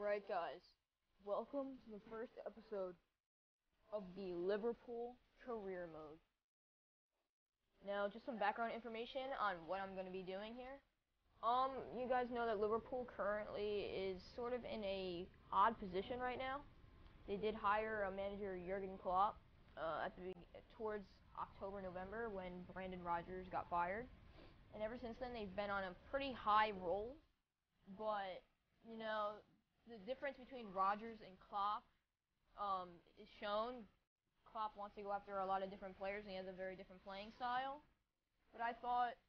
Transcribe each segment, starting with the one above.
Alright guys, welcome to the first episode of the Liverpool career mode. Now, just some background information on what I'm going to be doing here. You guys know that Liverpool currently is sort of in a odd position right now. They did hire a manager, Jurgen Klopp, towards October, November, when Rodgers got fired. And ever since then, they've been on a pretty high roll. But, you know, the difference between Rodgers and Klopp is shown. Klopp wants to go after a lot of different players, and he has a very different playing style. But I thought,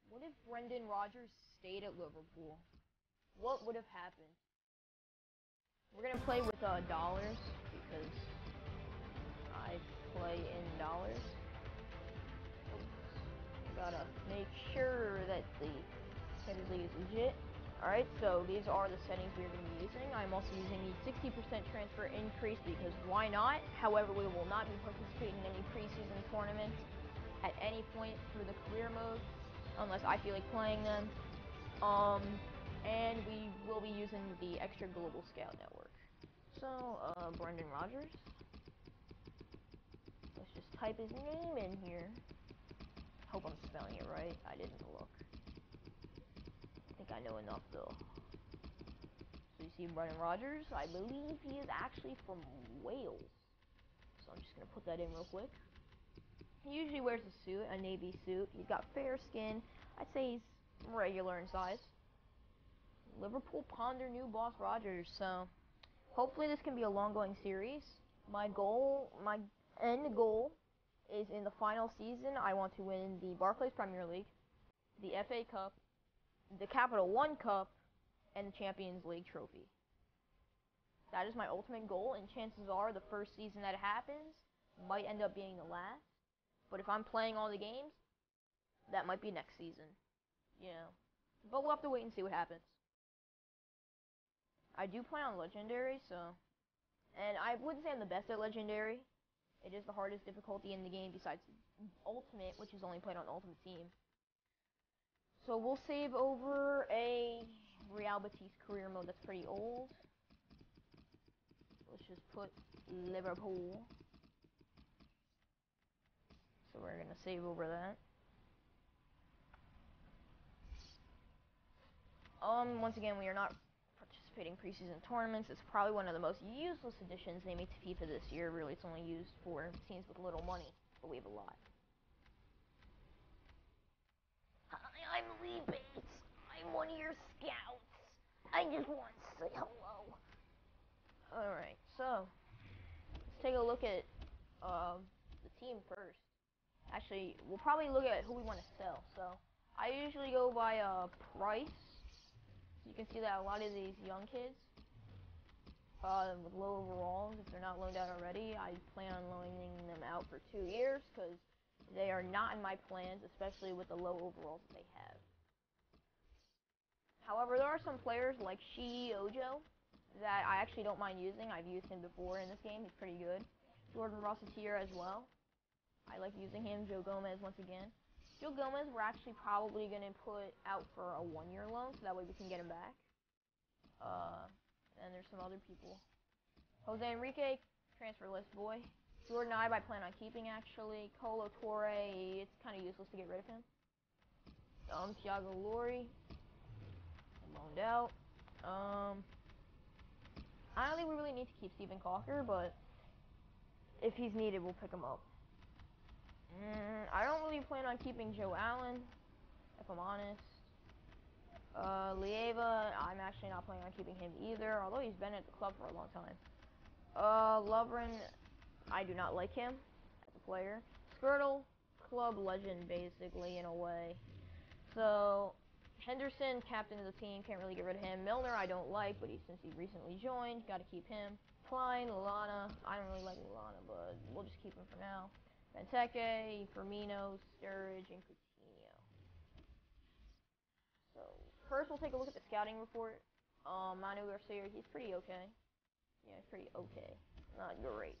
what if Rodgers stayed at Liverpool? What would have happened? We're going to play with dollars, because I play in dollars. Gotta make sure that the Champions League is legit. Alright, so these are the settings we're going to be using. I'm also using the 60% transfer increase because why not? However, we will not be participating in any preseason tournaments at any point through the career mode unless I feel like playing them. And we will be using the extra global scout network. So, Rodgers. Let's just type his name in here. Hope I'm spelling it right. I didn't look. I think I know enough though. So you see Rodgers. I believe he is actually from Wales. So I'm just gonna put that in real quick. He usually wears a suit, a navy suit. He's got fair skin. I'd say he's regular in size. Liverpool pawned their new boss Rodgers, so hopefully this can be a long-going series. My end goal is in the final season, I want to win the Barclays Premier League, the FA Cup, the Capital One Cup, and the Champions League trophy. That is my ultimate goal, and chances are the first season that happens might end up being the last. But if I'm playing all the games, that might be next season. You know. But we'll have to wait and see what happens. I do play on Legendary, so... And I wouldn't say I'm the best at Legendary. It is the hardest difficulty in the game besides Ultimate, which is only played on Ultimate Team. So we'll save over a Real Betis career mode that's pretty old. Let's just put Liverpool. So we're going to save over that. Once again, we are not participating in preseason tournaments. It's probably one of the most useless additions they made to FIFA this year. Really, it's only used for teams with little money, but we have a lot. Hi, I'm Lee Bates. I'm one of your scouts. I just want to say hello. Alright, so let's take a look at the team first. Actually, we'll probably look at who we want to sell. So I usually go by price. You can see that a lot of these young kids with low overalls, if they're not loaned out already, I plan on loaning them out for 2 years because they are not in my plans, especially with the low overalls that they have. However, there are some players like Ojo that I actually don't mind using. I've used him before in this game. He's pretty good. Jordan Rossetier as well. I like using him. Joe Gomez once again. Joe Gomez, we're actually probably going to put out for a 1-year loan, so that way we can get him back. And there's some other people. Jose Enrique, transfer list boy. Jordan Ibe, I plan on keeping, actually. Colo Torre, it's kind of useless to get rid of him. Thiago Lori, loaned out. I don't think we really need to keep Stephen Cocker, but if he's needed, we'll pick him up. I don't really plan on keeping Joe Allen, if I'm honest. Lieva, I'm actually not planning on keeping him either, although he's been at the club for a long time. Lovren, I do not like him as a player. Skirtle, club legend, basically, in a way. So, Henderson, captain of the team, can't really get rid of him. Milner, I don't like, but since he recently joined, gotta keep him. Klein, Lallana, I don't really like Lallana, but we'll just keep him for now. Benteke, Firmino, Sturridge, and Coutinho. So, first we'll take a look at the scouting report. Manu Garcia, he's pretty okay. Yeah, he's pretty okay. Not great.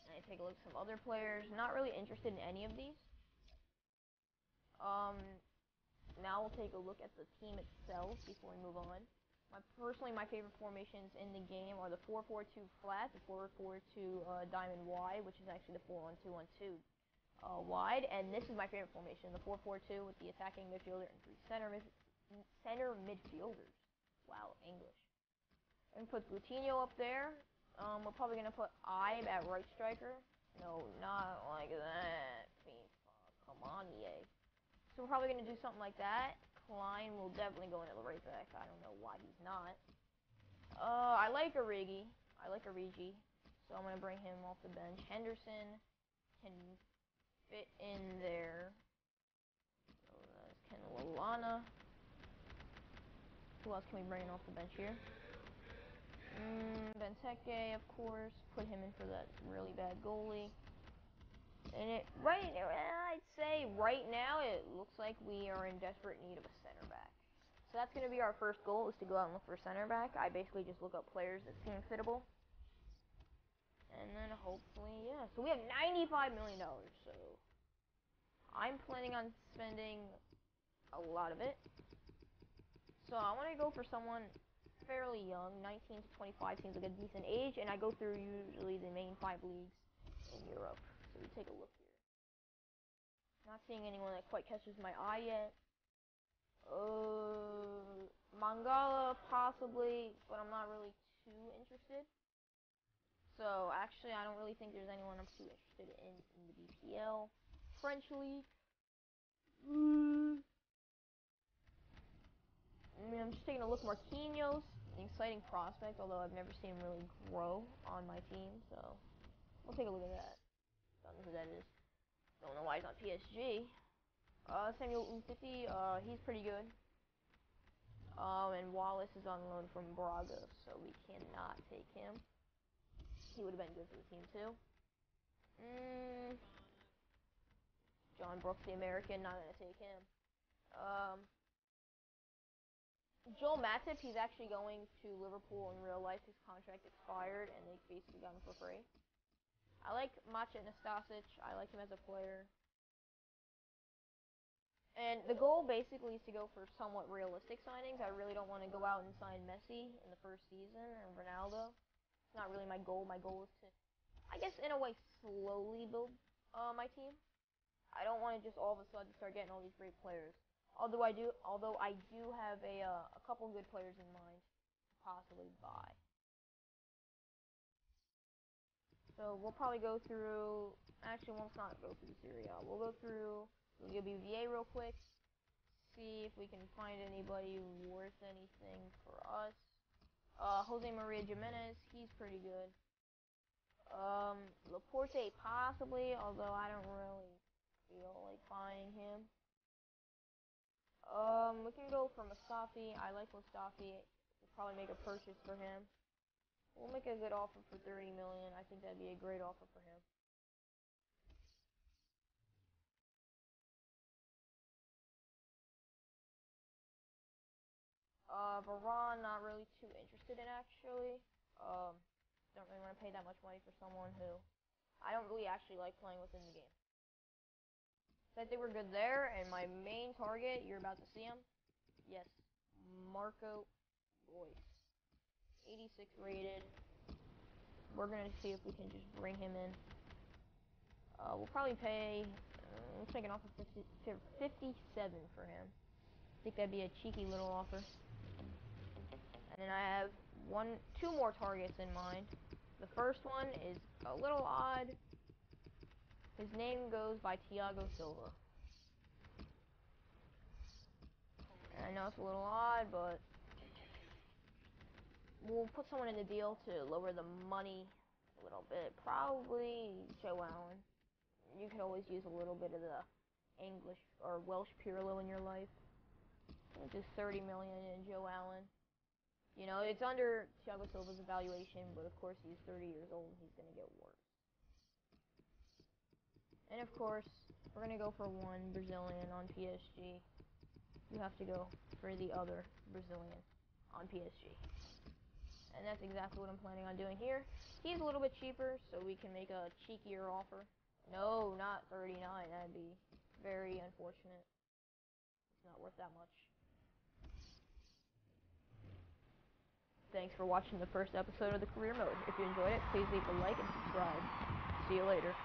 And I take a look at some other players. Not really interested in any of these. Now we'll take a look at the team itself before we move on. Personally, my favorite formations in the game are the 4-4-2 flat, the 4-4-2 diamond wide, which is actually the 4-1-2-1-2 wide, and this is my favorite formation, the 4-4-2 with the attacking midfielder and 3 center midfielders. Wow, English. And put Coutinho up there. We're probably gonna put Ibe at right striker. No, not like that. Come on, EA. So we're probably gonna do something like that. Klein will definitely go into the right back. I don't know why he's not. I like Origi. So I'm gonna bring him off the bench. Henderson can fit in there. So that's Ken Lallana. Who else can we bring in off the bench here? Benteke, of course. Put him in for that really bad goalie. And I'd say right now it looks like we are in desperate need of a center back. So that's going to be our first goal, is to go out and look for a center back. I basically just look up players that seem fittable. And then hopefully, yeah. So we have $95 million, so I'm planning on spending a lot of it. So I want to go for someone fairly young. 19 to 25 seems like a decent age, and I go through usually the main 5 leagues in Europe. So we take a look here. Not seeing anyone that quite catches my eye yet. Mangala possibly, but I'm not really too interested. So actually, I don't really think there's anyone I'm too interested in the BPL. French league. I'm just taking a look. Marquinhos, an exciting prospect, although I've never seen him really grow on my team. So we'll take a look at that. Don't know who that is. Don't know why he's on PSG. Samuel Umtiti, he's pretty good. And Wallace is on loan from Braga, so we cannot take him. He would have been good for the team too. John Brooks, the American, not gonna take him. Joel Matip, he's actually going to Liverpool in real life. His contract expired, and they basically got him for free. I like Maciej Nastasic. I like him as a player. And the goal basically is to go for somewhat realistic signings. I really don't want to go out and sign Messi in the first season or Ronaldo. It's not really my goal. My goal is to, I guess, in a way, slowly build my team. I don't want to just all of a sudden start getting all these great players. Although I do have a couple good players in mind to possibly buy. So we'll probably go through. Actually, let's not go through Serie A. We'll go through BBVA real quick. See if we can find anybody worth anything for us. Jose Maria Jimenez, he's pretty good. Laporte possibly, although I don't really feel like buying him. We can go for Mustafi. I like Mustafi. We'll probably make a purchase for him. We'll make a good offer for $30 million. I think that'd be a great offer for him. Varane, not really too interested in actually. Don't really want to pay that much money for someone who I don't really actually like playing within the game. So I think we're good there, and my main target, you're about to see him. Yes, Marco Reus. 86 rated. We're going to see if we can just bring him in. We'll probably pay, let's make an offer for 57 for him. I think that'd be a cheeky little offer. And then I have two more targets in mind. The first one is a little odd. His name goes by Thiago Silva. And I know it's a little odd, but we'll put someone in the deal to lower the money a little bit. Probably Joe Allen. You could always use a little bit of the English or Welsh Pirlo in your life. Just $30 million in Joe Allen. You know, it's under Thiago Silva's evaluation, but of course he's 30 years old and he's going to get worse. And of course, we're going to go for one Brazilian on PSG. You have to go for the other Brazilian on PSG. And that's exactly what I'm planning on doing here. He's a little bit cheaper, so we can make a cheekier offer. No, not 39. That'd be very unfortunate. It's not worth that much. Thanks for watching the first episode of the career mode. If you enjoyed it, please leave a like and subscribe. See you later.